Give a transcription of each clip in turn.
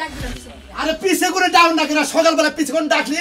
ডাক দিলাম আরে পিছে করে ডাউন না কিনা সকালবেলা পিছে করে ডাকলি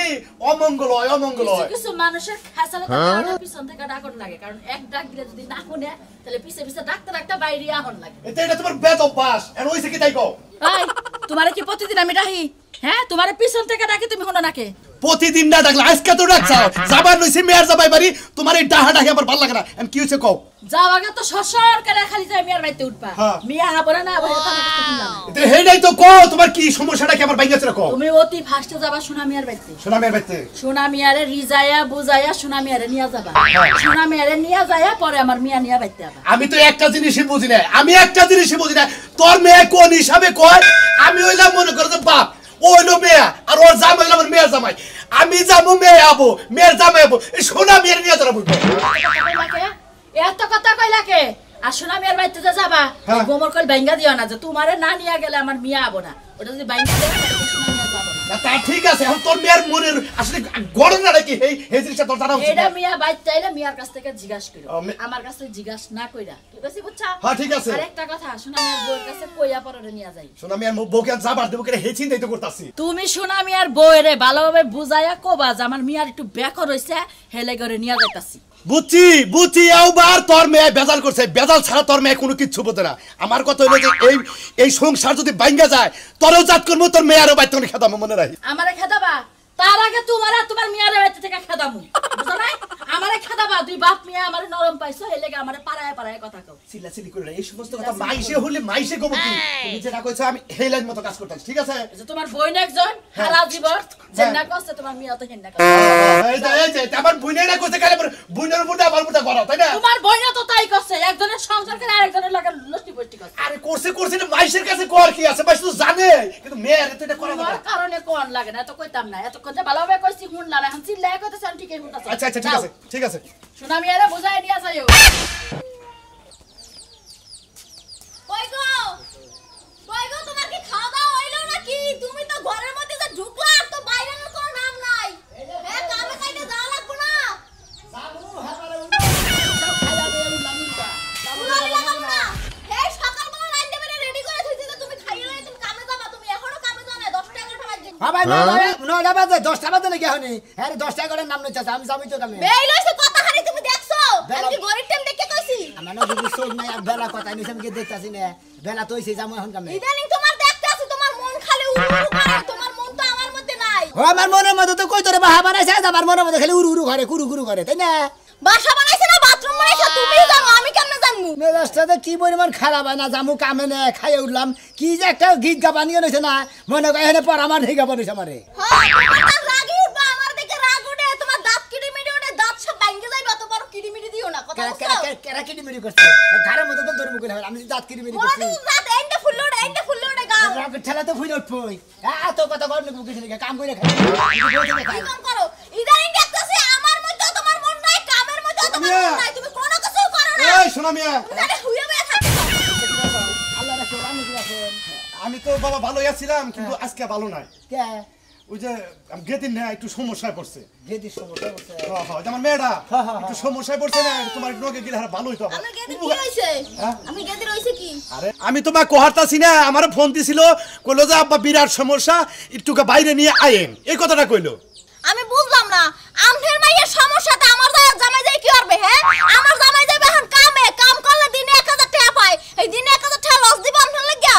অমঙ্গল হয় অমঙ্গল হয় কিছু মানুষের খাসালে তো পিছন থেকে ডাকন লাগে কারণ এক ডাক দিলে যদি না শুনে তাহলে পিছে পিছে ডাকতে ডাকতে বাইরে আহন লাগে এটা তোমার বেদ অভ্যাস আর ওইছে কি তাই কও ভাই তোমারে কি প্রতিদিন আমি ডাকি হ্যাঁ তোমারে পিছন থেকে ডাকি তুমি শুনো নাকি প্রতিদিন না ডাকলে আজকে তো ডাকছাও যাবার নইছে মেয়ার যাবাই বাড়ি তোমার এই ডাহা ডাকে আমার ভালো লাগে না আমি কি হইছে কও যাও আগে তো সরসর করে খালি যায় মিয়ার বাইতে উঠবা মিয়া হাবরে না আবার কথা শুনলাম এটা হেডাই তো কও তোমার কি সমস্যাটা কি আমার বাইগাছে কও তুমি অতি ফাস্টে যাবা সোনা মিয়ার বাইতে সোনা মিয়ারে রিজায়া বুজায়া সোনা মিয়ারে নিয়া যাবা সোনা মিয়ারে নিয়া যায়া পরে আমার মিয়া নিয়া বাইতে যাবা আমি তো একটা জিনিসই বুঝি না তোর মেয়ে কোন হিসাবে কয় আমি হইলাম মনে করো যে বাপ ও হইলো মেয়ে আর ওর জামাই হইলো আমার মেয়ের জামাই আমি যাবো মেয়ে আবো মেয়ের জামাই আবো এই সোনা মেয়ের নিয়ে যাবো এত কথা কইলা কে আর সোনা মিয়ার বাইতে যা যাবা গোমর কল বাইঙ্গা দিও না যে তোমারে না নিয়া গেলে আমার মিয়া আবো না ওটা যদি বাইঙ্গা দেয় সোনা মিয়া যাবো না তা ঠিক আছে এখন তোর মেয়ের মনের আসলে ঘটনাটা কি এই জিনিসটা তোর জানা উচিত এটা মিয়া বাইতে আইলে মিয়ার কাছ থেকে জিজ্ঞাসা করো আমার কাছে জিজ্ঞাসা না কইরা ঠিক আছে বুঝছা হ্যাঁ ঠিক আছে আরেকটা কথা সোনা মিয়ার বউর কাছে কইয়া পরে নিয়া যাই সোনা মিয়ার বউকে যাবার দেব করে হেচিন দেইতে করতাছি তুমি সোনা মিয়ার বউরে ভালোভাবে বুঝাইয়া কবা যে আমার মিয়ার একটু বেকর হইছে হেলে করে নিয়া যাইতাছি বুঝছি এইবার তোর মেয়ে বেজাল করছে বেজাল ছাড়া তোর মেয়ে কোনো কিচ্ছু বোঝে না আমার কথা হলো যে এই সংসার যদি ভাঙ্গা যায় তোরও জাত করবো তোর মেয়েরও বাইতে খেদামো মনে রাখি আমারে খেদাবা তার আগে তোমার মিয়ারে বাইতে থেকে খেদামু বুঝছো না আমারে খেদাবা দুই বাপ মিয়া আমারে নরম পাইছো হেলেগে আমারে পাড়ায় পাড়ায় কথা কও চিল্লাচিল্লি করে এই সমস্ত কথা মাইসে হলে মাইসে কব কি তুমি যেটা কইছো আমি এই লাইন মতো কাজ করতাম ঠিক আছে যে তোমার বোন একজন সারা জীবন জেন্না কষ্ট তোমার মিয়া তো হেন্না কষ্ট এই যে আমার বোনেরা কইছে কালে বোনের উপর আবার মুটা করো তাই না তোমার বোনও তো তাই করছে একজনের সংসার করে আরেকজনের লাগে লষ্টি পষ্টি করছে আরে করছে না মাইসের কাছে কর কি আছে মাইস তো জানে কিন্তু মেয়ের তো এটা করা না কারণে কোন লাগে না এত কইতাম না এত কথা ভালোভাবে কইছি শুনলা না এখন চিল্লায় কইতেছ আমি ঠিকই শুনতাছি আচ্ছা ঠিক আছে সোনা মিয়ারে বুঝাই নিয়া যাইও কই গো তোমার কি খাওয়া দাওয়া হইলো নাকি তুমি তো ঘরের মধ্যে যে ঢুকলা আর তো বাইরে না কোনো নাম নাই এ কামে কাইতে যাওয়া লাগবো না যাবো হাবারে উঠো খাইয়া দেই লামিনটা যাবো না এই সকালবেলা লাইন দেবে রেডি করে থইছি যে তুমি খাইয়া লই তুমি কামে যাবা তুমি এখনো কামে যাও না 10 টাকা করে বাজে হ্যাঁ ভাই 9টা বাজে 10টা বাজে নাকি হনি আরে 10 টাকা করে নাম নইছে আমি যাবই তো কামে বেই লইছে কথা হারি তুমি দেখছো আমি কি গরিব টাইম দেখে কইছি আমার না যদি সোজ নাই আর বেলা কথা নিছে আমি কি দেখতাছি না বেলা তো হইছে যামু এখন কামে ইদানিং তোমার দেখতে আছি তোমার মন খালি উড়ু করে তোমার মন তো আমার মধ্যে নাই ও আমার মনের মধ্যে তো কই তোরে বাহা বানাইছে আমার মনের মধ্যে খালি উড়ু করে কুরু করে তাই না বাসা বানাইছে না বাথরুম বানাইছে তুমি জানো আমি কেমনে জানমু মেজাজটাতে কি পরিমাণ খারাপ হয় না জামু কামে না খাইয়ে উঠলাম কি যে একটা গীত গা বানিয়ে রয়েছে না মনে করে এখানে পর আমার ঠিক বানিয়েছে আমারে হ্যাঁ রাগি উঠবা আমার দিকে রাগ উঠে তোমার দাঁত কিড়িমিড়ি উঠে দাঁত সব ভাঙে যাইবে অত বড় কিড়িমিড়ি দিও না কথা বলছো কেরা কিড়িমিড়ি করছে ঘরের মধ্যে তো ধর্ম করে আমি দাঁত কিড়িমিড়ি করছি ওরে দাঁত এন্ডে ফুললে ওড়ে গা রাগ ঠেলা তো ফুল উঠবই এত কথা কর নাকি কিছু নাকি কাম করে খাই কি কাম করো ইদানিং দেখতেছি আমার মধ্যে তোমার মন নাই কামের মধ্যে তোমার মন নাই তুমি কোনো কিছু করো না এই সোনা মিয়া আরে হুইয়া বয়া থাকো আল্লাহ রাখো আমি কি রাখো আমি তো বাবা ভালোই আছিলাম কিন্তু আজকে ভালো নাই কে ওই যে গেদিন না একটু সমস্যায় পড়ছে গেদি সমস্যা হচ্ছে হ্যাঁ আমার মেয়েটা একটু সমস্যায় পড়ছে না তোমার নগে গেলে আর ভালো হইতো আমার গেদি কি হইছে আমি গেদি রইছে কি আরে আমি তোমার কোহারতাছি না আমার ফোন দিছিল কইলো যে আব্বা বিরাট সমস্যা একটুকে বাইরে নিয়ে আইেন এই কথাটা কইলো আমি বুঝলাম না আমনের মাইয়ের সমস্যাটা আমার জামাই যাই কি করবে হ্যাঁ আমার জামাই যাবে এখন কাম করলে দিনে 1000 টাকা পায় এই দিনে 1000 টাকা লস দিব আমনের লাগিয়া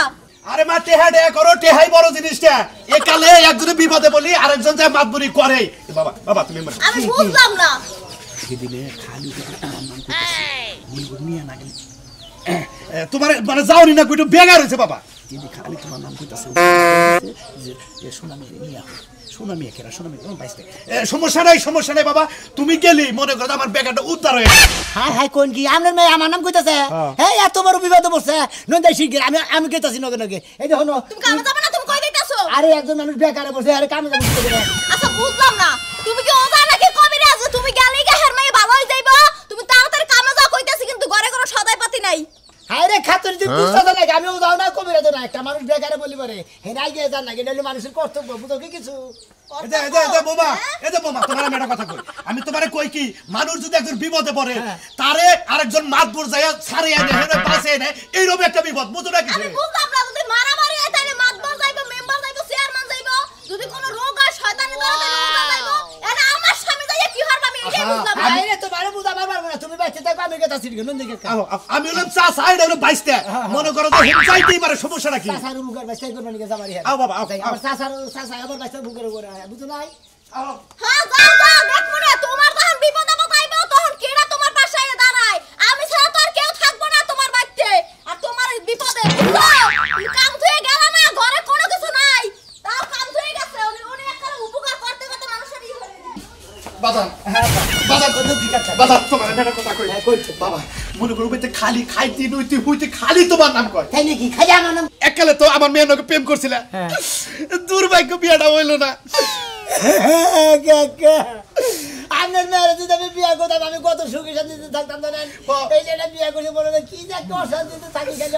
আরে মা টেহা ডে করো টেহাই বড় জিনিসটা এ কালে একজনে বিপদে বলি আরেকজন যায় মাতবুরি করে বাবা তুমি আমি বুঝলাম না দিনে খালি আমার নাম কইতাছে নিয়া না গেল তোমার মানে যাওনি না কইটো বেগার হইছে বাবা দিদি খালি তোমার নাম কইতাছে যে সোনা মেয়ে নিয়া সোনা মেয়ে কেরা সোনা মেয়ে তোমার বাইসতে সমস্যা নাই বাবা তুমি গেলি মনে করো আমার বেগারটা উদ্ধার হয়ে গেল হাই কোন কি আপনার মেয়ে আমার নাম কইতাছে এই এত বড় বিপদ পড়ছে নন্দাই শিগগির আমি কইতাছি নগে এই দেখো তুমি কামে যাবে না তুমি কই দিতেছো আরে একজন মানুষ বেকারে বসে আরে কামে যাবে কি করে আচ্ছা বুঝলাম না তুমি কি ওজা নাকি কবিরাজ তুমি গেলেই গাহের মেয়ে ভালো হই যাইবো তুমি তাড়াতাড়ি কামে যাও কইতাছি কিন্তু ঘরে কোনো সদাই পাতি নাই আরে খাতর তুই বুঝছ না আমিও যাও না কবিরাজ না একটা মানুষ বেকারে বলি পারে হেনাই গিয়ে জান না গেলে মানুষের কর্তব্য বুঝো কি কিছু বাবা তোমার আমি একটা কথা কই আমি তোমারে কই কি মানুষ যদি একজন বিপদে পড়ে তারে আরেকজন মাতবর যায় ছাড়ে আনে হেরে পাশে এনে এইরকম একটা বিপদ বুঝো না কি আমি বুঝলাম না যদি মারামারি হয় তাহলে মাতবর যাইবো মেম্বার যাইবো সিট গেল দেখে আমি হলাম চা সাইড হলো 22 টা মনে করো তো চাইতেই পারে সমস্যাটা কি চাচার বুকের বাইস্তাই করব নাকি জামারি হ্যাঁ আও বাবা আও আমার চাচা আবার বাইস্তার বুকের উপরে বুঝো নাই আও হ্যাঁ যাও যাও দেখো না তোমার যখন বিপদ আপদ আইবে তখন কেডা তোমার পাশে এসে দাঁড়ায় আমি ছাড়া তো আর কেউ থাকবো না তোমার বাড়িতে আর তোমার বিপদে বুঝছো কাম ধুয়ে গেল না ঘরে কোনো কিছু নাই তাও কাম ধুয়ে গেছে উনি একটা উপকার করতে করতে মানুষের ই হয়ে বাজান বাজান বাজান তোমার একটা কথা কই বাবা মনে করো বেতে খালি খাইতে নইতে হইতে খালি তোমার নাম কয় তাই নাকি খালি আমার নাম এককালে তো আমার মেয়ের নাকি প্রেম করছিল দুর্ভাগ্য বিয়াটা হইল না আপনার মেয়ের যদি আমি বিয়ে করতাম আমি কত সুখী শান্তিতে থাকতাম জানেন এই যে এটা বিয়ে করে বলে কি যে একটা অশান্তিতে থাকি খেলে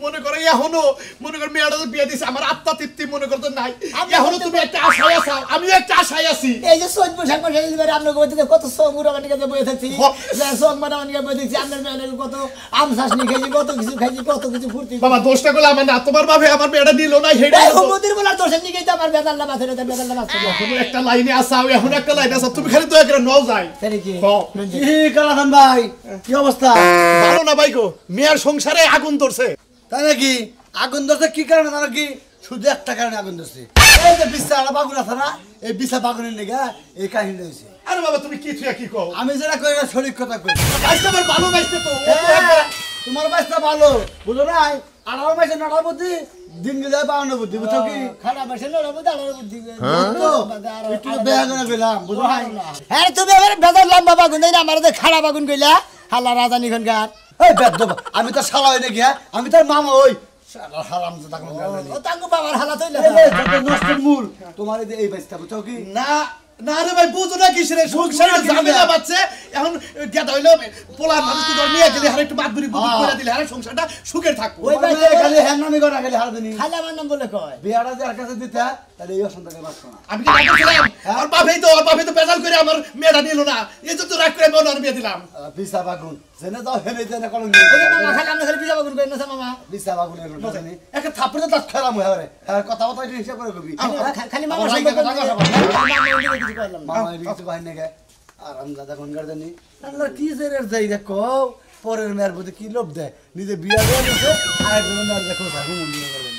মনে করো এখনো মনে করো মেয়েটা তো বিয়ে দিছে আমার আত্মা তৃপ্তি মনে করতে নাই এখনো তুমি একটা আশায় আছো আমিও একটা আশায় আছি এই যে সোজ পোশাক পোশাক দিবে আপনার বইতে কত সবুরা মানে কাছে বয়ে থাকছি সব মানে মানে বই দেখছি আপনার মেয়ের কত আম শাসনি খাইছি কত কিছু ফুর্তি বাবা দোষটা গুলো আমার না তোমার বাপে আমার মেয়েটা নিল না হেডা মোদির বলা দোষের নিকেই তো আমার বেদাল্লা মাছে বেদাল্লা মাছে এখনো একটা লাইনে আসাও এখন একটা লাইনে আসাও তুমি খালি দয়া করে নাও যাই তাই কি কি কালাখান ভাই কি অবস্থা ভালো না ভাই গো মেয়ের সংসারে আগুন ধরছে তাই নাকি আগুন ধরছে কি কারণে জানো কি শুধু একটা কারণে আগুন ধরছে এই যে বিছা বাগুন আছে না এই বিছা বাগুনের নিগা এই কাহিনী হয়েছে আরে বাবা তুমি কি থুয়া কি কও আমি যেটা কই না সঠিক কথা কই বাইসটা আমার ভালো বাইসতে তো তোমার বাইসটা ভালো বুঝো নাই 18 মাসে 9 বুদ্ধি দিন গেলে 52 বুদ্ধি বুঝছো কি খারাপ আছে না বুঝা আর বুদ্ধি একটু বেয়া করে কইলাম বুঝো নাই হ্যাঁ তুমি এবারে বেদার লম্বা বাগুন দেই না আমার তো খারাপ বাগুন কইলা হাল্লা রাজানি খনকার এই বেদ আমি তো শালা হই নাকি আমি তোর মামা ওই শালা হারাম তো তাকম গালি ও তাঙ্গু বাবার হালা তইলা এই যত নষ্টের মূল তোমার এই বাইসটা বুঝছো কি না না রে ভাই বুঝো না কিসের সংসারে ঝামেলা বাচ্চে এখন গেদা হইলো পোলা মানুষ তো নিয়ে গেলে আর একটু বাদবুরি বুদ্ধি করে দিলে আর সংসারটা সুখে থাকবো ওই বাইসটা খালি হ্যান্নামি করা গেলে হারা দিনি খালি আমার নাম বলে কয় বিয়াটা যে আর কাছে দিতে তাহলে এই অসন্তানের বাঁচতো না আমি কি রাখছিলাম আর বাপেই তো পেশাল করে আমার মেয়েটা নিল না এই তো রাগ করে মন আর বিয়ে দিলাম বিছা বাগুন জেনে দাও হেনে জেনে কোনো মামা খালি আমরা খালি বিজা বাগুন কই না মামা বিছা বাগুনের কথা জানি একটা থাপড়ে তো দাঁত খারাপ হয় রে কথা কথা হিসাব করে কবি খালি মামা সম্পর্কে কিছু কইলাম মামা কিছু কই না গে আর আমি দাদা কোন গার জানি আল্লাহ কি জেরের যাই দেখো পরের মেয়ের প্রতি কি লোভ দেয় নিজে বিয়া দিয়ে দিছে আর একজন মেয়ের দেখো সাথে মন্দির করবেন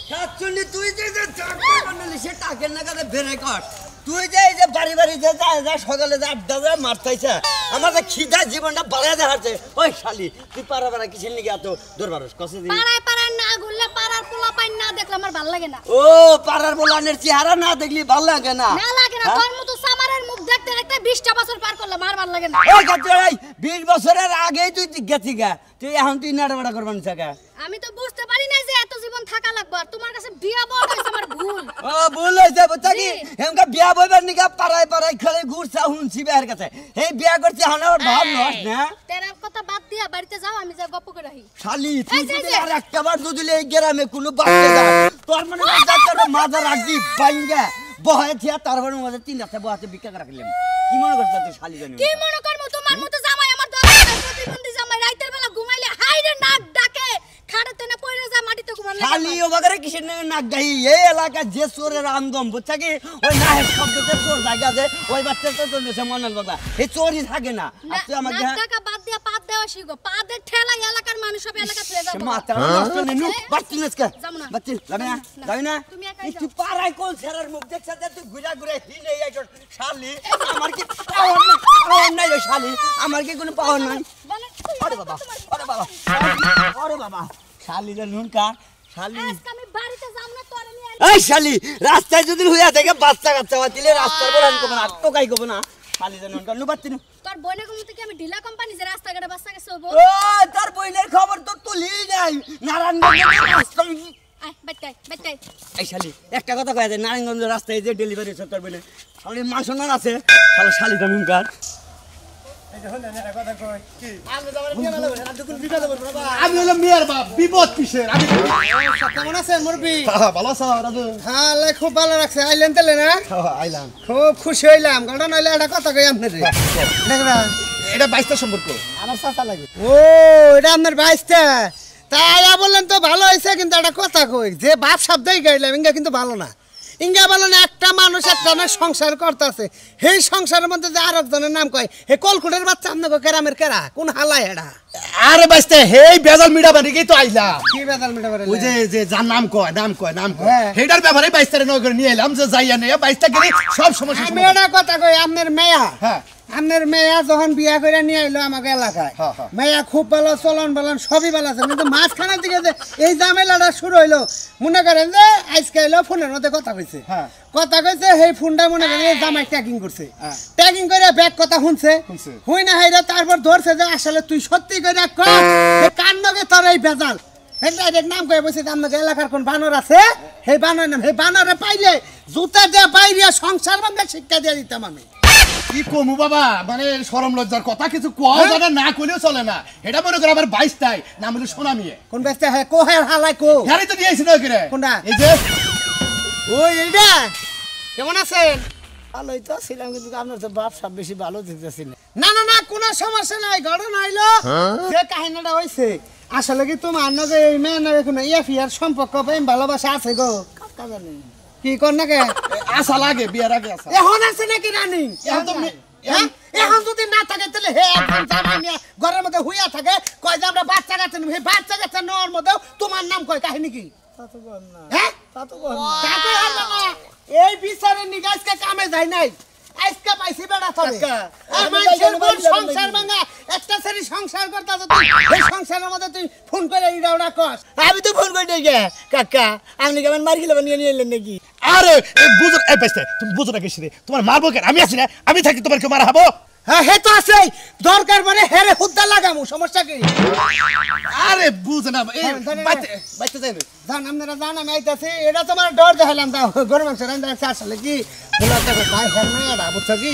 সাতচল্লি তুই যে চাকরি বানালি সে টাকের নাগাদে বেরে কর তুই যে এই যে বাড়ি বাড়ি যে যা সকালে যা আড্ডা যা মারতাইছে আমার যে খিদা জীবনটা বাড়ায় দেখাচ্ছে ওই শালি তুই পাড়া পাড়া কিসের নিকে এত দরবারস কসে দি পাড়ায় পাড়ায় না ঘুরলে পাড়ার পোলা পাইন না দেখলে আমার ভালো লাগে না ও পাড়ার বলানের চেহারা না দেখলি ভালো লাগে না না লাগে না তোর মতো সামারের মুখ দেখতে দেখতে 20টা বছর পার করলাম আর ভালো লাগে না ওই গাজরাই 20 বছরের আগেই তুই গেছি গা তুই এখন তুই নাড়াবাড়া করবান চাকা আমি তো বুঝতে পারি না যে এত জীবন থাকা লাগবে আর তোমার কাছে বিয়া বড় হইছে আমার ভুল ও ভুল হইছে বুঝছা কি হেমকা বিয়া বইবার নিকা পাড়ায় পাড়ায় খেলে ঘুরছা হুনছি বিয়ার কাছে এই বিয়া করছি এখন আর ভাব নস না তেরা কথা বাদ দিয়া বাড়িতে যাও আমি যা গপ্প করে আহি শালি তুই যদি আর একটাবার যদি এই গ্রামে কোনো বাচ্চা যা তোর মনে যাচ্ছে মাথা রাখবি বাইঙ্গা বহায় থিয়া তারপরে মাঝে 3 রাতে বহাতে ভিক্ষা রাখলাম কি মনে করছ তুই শালি জানি কি মনে করমু তোমার মতো জামাই আমার দরকার প্রতিবন্ধী জামাই রাতের বেলা ঘুমাইলে হাইরে নাক ডাকে খাড়াতে না পড়ে যায় মাটিতে ঘুমানো শালি ও বাগারে কিসের নাক গাই এই এলাকা যে চোরের আমদম বুঝছা কি ওই না শব্দতে চোর জায়গা যে ওই বাচ্চা তো চলছে মনাল বাবা এই চোরই থাকে না আর তুই আমাকে নাক ডাকা বাদ দিয়া পাত দেওয়া শিখো পাদের ঠেলা এলাকার মানুষ সব এলাকা ছেড়ে যাবো মাথা নষ্ট নেনু বাচ্চিনস কে যাবো না। বাচ্চিন যাবে না যাবে না তুমি একাই যাও। তুই পাড়ায় কোন ছেলের মুখ দেখছ যে তুই ঘুরা ঘুরা হিনে এই শালি আমার কি পাওয়ার নাই রে শালি আমার কি কোনো পাওয়ার নাই বলে আরে বাবা আরে বাবা শালি রে নুনকা শালি আজকে আমি বাড়িতে যাব না তোর আমি এই শালি রাস্তায় যদি হইয়া দেখে বাচ্চা কাচ্চা দিলে রাস্তার বলান কব না টোকাই কব না শালি রে নুনকা নু বাচ্চিন তোর বোনের কমতে কি আমি ঢিলা কোম্পানি যে রাস্তাঘাটে বাচ্চা গেছে হবো ও তোর বইনের খবর তো তুলি নাই নারায়ণগঞ্জের রাস্তা আয় বাইটাই এই শালি একটা কথা কয়ে দেয় নারায়ণগঞ্জ রাস্তায় যে ডেলিভারি সত্তর বলে শালি মাংস না আছে শালা শালি নুনকার আমি হলো মেয়ের বাপ বিপদ কিসের আমি কেমন আছেন মুরবি ভালো আছো রাজু হ্যাঁ খুব ভালো লাগছে আইলেন তেলে না আইলাম খুব খুশি হইলাম কারণ নইলে একটা কথা কই আপনাদের এটা 22টা সম্পর্ক আমার চাচা লাগে ও এটা আপনার 22টা তাই বললেন তো ভালো হয়েছে কিন্তু একটা কথা কই যে বাপ শব্দই গাইলাম ইঙ্গা কিন্তু ভালো না ইঙ্গা বলেন একটা মানুষ একটা না সংসার করতেছে সেই সংসারের মধ্যে যে আরেকজনের নাম কয় হে কলকুটের বাচ্চা আপনাকে কেরামের কেরা কোন হালাই এডা আরে বাইস্তে হেই বেজাল মিডা বানি কি তো আইলা কি বেদাল মিটা করে ওই যে যে যার নাম কয় হ্যাঁ। হেটার ব্যাপারে বাইস্তারে নগর নিয়ে এলাম যে যাইয়া নিয়ে বাইস্তা গেলে সব সমস্যা আমি এটা কথা কই আপনার মেয়া হ্যাঁ আপনার মেয়া যখন বিয়া করে নিয়ে আইলো আমাকে এলাকায় হ্যাঁ, হ্যাঁ। মেয়া খুব ভালো চলন বলন সবই ভালো আছে কিন্তু মাঝখানের দিকে যে এই ঝামেলাটা শুরু হইলো মনে করেন যে আজকে এলো ফোনের মধ্যে কথা কইছে হ্যাঁ। কথা কইছে সেই ফোনটা মনে করেন এই জামাই ট্যাগিং করছে হ্যাঁ। ট্যাগিং করে ব্যাগ কথা শুনছে শুনছে। হুই না হাইরা তারপর ধরছে যে আসলে তুই সত্যি করে কর কার নগে তোর এই বেজাল ডাইরেক্ট নাম কয়ে বসে আপনাকে এলাকার কোন বানর আছে সেই বানর নাম সেই বানরে পাইলে জুতা দিয়ে বাইরে সংসার ভাঙা শিক্ষা দিয়ে দিতাম আমি কি কমু বাবা মানে শরম লজ্জার কথা কিছু কোয়া জানা না কইলেও চলে না এটা মনে করে আবার 22টাই নাম হলো সোনা মিয়ে কোন ব্যস্ত হ্যাঁ কোহের হালাই কো হ্যারি তো দিয়েছিল ওকে কোনটা? এই যে ওই এইটা কেমন আছেন ভালোই তো ছিলাম কিন্তু আপনার তো বাপ সাপ বেশি ভালো দিতেছি না না না না কোনো সমস্যা নাই ঘটনা হইলো যে কাহিনীটা হইছে আসলে কি তোমার না যে এই মেয়ে না কোনো ইয়াফিয়ার সম্পর্ক প্রেম ভালোবাসা আছে গো কাকা জানি কি কর নাকি আশা লাগে বিয়ার আগে আশা এখন আছে নাকি রানিং এখন তো হ্যাঁ? এখন যদি না থাকে তাহলে হে এখন জামাই নিয়ে ঘরের মধ্যে হুইয়া থাকে কয় যে আমরা বাচ্চা কাচ্চা নেব সেই বাচ্চা কাচ্চা নেওয়ার মধ্যেও তোমার নাম কয় কাহিনী কি তা তো বল না হ্যাঁ তা তো বল না কাকে হারবে না এই বিচারের নিকে আজকে কামে যায় নাই আজকে পাইছি বেড়া তবে কাকা, আমার আমি ছেলে বাড়ি যাবো সংসার নাকি? ভাঙা একটা ছেলে সংসার করতে তুই এই সংসারের মধ্যে তুই ফোন করে ইডা ওটা কস আমি তো ফোন করে গে কাকা আপনি কেমন মার গেলে নিয়ে নিয়ে এলেন নাকি আরে বুঝো এই বাইস্তে তুমি বুঝো না কিছু রে তোমার মারবো কেন আমি আছি না আমি থাকি তোমার কেউ মারা হবো হ্যাঁ হে তো আছে দরকার মানে হেরে হুদ্দা লাগামু সমস্যা কি আরে বুঝ না এই হ্যাঁ, ধরে নে। বাইতে যাইবে জান আপনারা জান আমি আইতাছি এটা তোমার ডর দেখালাম দাও গরম মাংস রান্না আছে আসলে কি বলার দেখো ভাই হেরমে এটা বুঝছো কি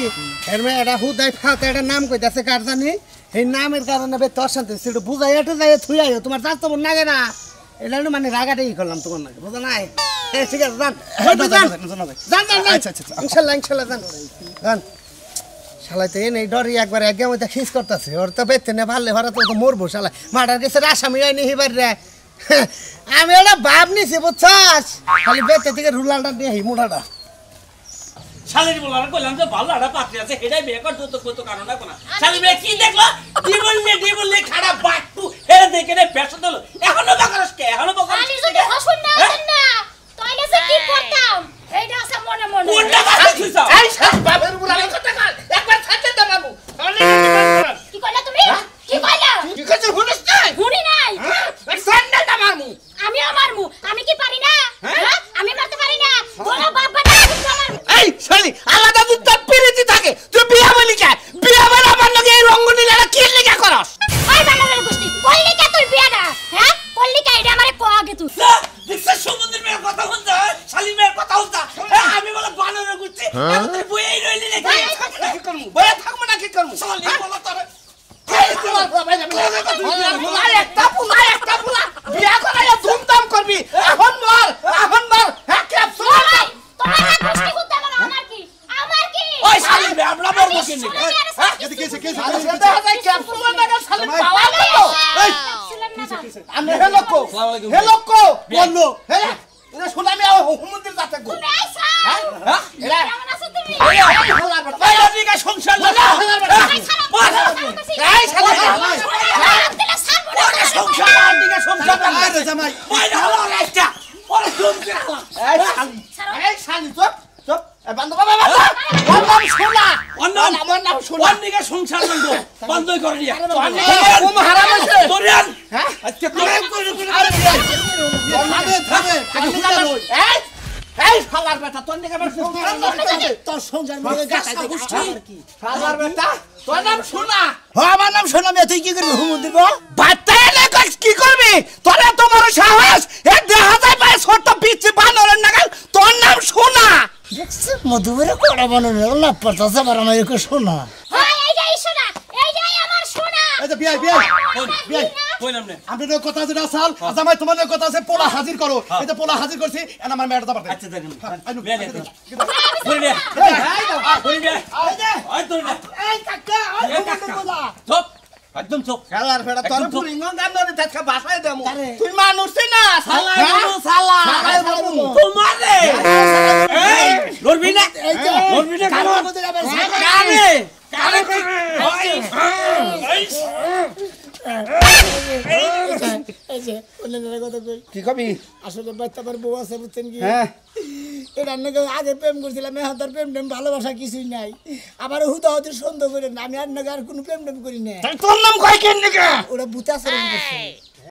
হেরমে এটা হুদাই ফাতে এটা নাম কইতাছে কার জানি এই নামের কারণে বে তোর শান্তি সেটা বুঝাই এটা যাই থুই আইও তোমার চাষ তো নাগে না এটা হলো মানে রাগাটাই করলাম তোমার নাকি বুঝো নাই হ্যাঁ ঠিক আছে জান জান জান আচ্ছা, আচ্ছা, আচ্ছা। ইনশাল্লাহ ইনশাল্লাহ জান জান শালাইতে এই একবার একবার একদম ওইটা খিস করতেছে ওর তো বেতে না ভালো ভাড়া তো মরবো শালা মার্ডার কেসের আসামি আইনি হিবার রে আমি ওটা ভাব নিছি বুঝছাস খালি বেতে থেকে রুলালটা নিয়ে হি মুঠাটা শালির বলার কইলাম যে ভালো একটা পাত্রী আছে এটাই বিয়ে কর তো কত কারণ না কোনা শালি মেয়ে কি দেখলো দি বললে খারাপ বাট্টু হেরে দেখে রে পেছন দিল এখনো বাকরস কে এখনো বাকরস আমি যদি হসুন না আসেন না তাইলে যে কি করতাম এইটা আছে মনে মনে কোনটা কথা কইছ এই সব বাপের বুড়ার কথা কর একবার থাকতে দে বাবু তাহলে কি কইলা তুমি কি কইলা কি কিছু শুনিস না শুনি নাই স্যান্ডেলটা মারমু আমি মারমু আমি কি পারি না হ্যাঁ আমি মারতে পারি না তোরা বাপ বাটা আমার এই শালি আলাদা দুধ তো পিরিতি থাকে তুই বিয়া বলি কে বিয়া বলে আমার লগে এই রঙ্গনি লাগা কি লাগা করস ওই বানানোর গোষ্ঠী করলি কে তুই বিয়াটা হ্যাঁ করলি কে এটা আমারে কো আগে তুই দেখছ সমুদ্রের মেয়ের কথা শুনতে শালি মেয়ের কথা শুনতা আমি বলে বানরে গুচ্ছি এখন তুই বইই রইলি নাকি কি করমু বয়া থাকবো না কি করমু শালি বলা তোরে একটা পুলা বিয়া করাইয়া ধুমধাম করবি এখন মার হ্যাঁ ক্যাপসুল তোমার গোষ্ঠী করতে আমার কি ওই শালি মেয়ে আমরা মরবো কেন এদিকে এসে কে ক্যাপসুল লাগা শালি জামাই। পাওয়া গেল আমি হে লোক বললো হে এটা শুনে আমি হুমন্দির যাতে গো এরা এই দিকে সংসার লাগা এই শালা সংসার দিকে সংসার আরে জামাই ওই হলো রাস্তা ওরে জুম করে এই শালি চুপ এ বন্ধ বাবা বন্ধ শোনা আমার নাম শোনা অন্যদিকে সংসার বন্ধ করে দিয়া ঘুম হারাম হয়েছে তোরিয়ান হ্যাঁ আজকে তোরে আরে থামে এই এই শালার বেটা তোর দিকে আমার তোর সংসার মধ্যে গাছাই আর কি শালার বেটা তোর নাম শোনা আমার নাম শোনা তুই কি করবি হুমুন দিব বাতাইলে কি করবি তোরা তোমার সাহস এ দেখা যায় পায় ছোট পিচ্ছি বানরের নাগাল তোর নাম শোনা দেখছিস মধুবের কোড়া বানানো না পড়তাছে আবার আমার একে শোনা হ্যাঁ এইটাই শোনা এইটাই আমার শোনা এই যে বিয়াই কইলাম না আপনাদের কথা আছে রাসাল জামাই তোমাদের কথা আছে পোলা হাজির করো এই যে পোলা হাজির করছি এনা আমার মেয়েটা দাবার আচ্ছা দেখেন আইনু বিয়া দে বলি দে বলি দে ওই তোর না এই কাকা ওই এ কাকা চুপ একদম চোখ খেলার ফেড়া তোর একদম চুপ। পুরিঙ্গন দাম নদী তাকে বাসায় দেবো কারে? তুই মানুষই না শালা শালা তোমারে এই লড়বি না লড়বি না কেন কারে কারে কি কবি আসলে বাচ্চা আমার বউ আছে বুঝছেন কি হ্যাঁ এটা নাকি আগে প্রেম করছিলাম এখন তার প্রেম টেম ভালোবাসা কিছুই নাই আবার হুদাহুদি সন্দেহ করেন আমি আর নাকি আর কোনো প্রেম টেম করি না তোর নাম কয় কেন নাকি ওরা বুতে আচরণ করছে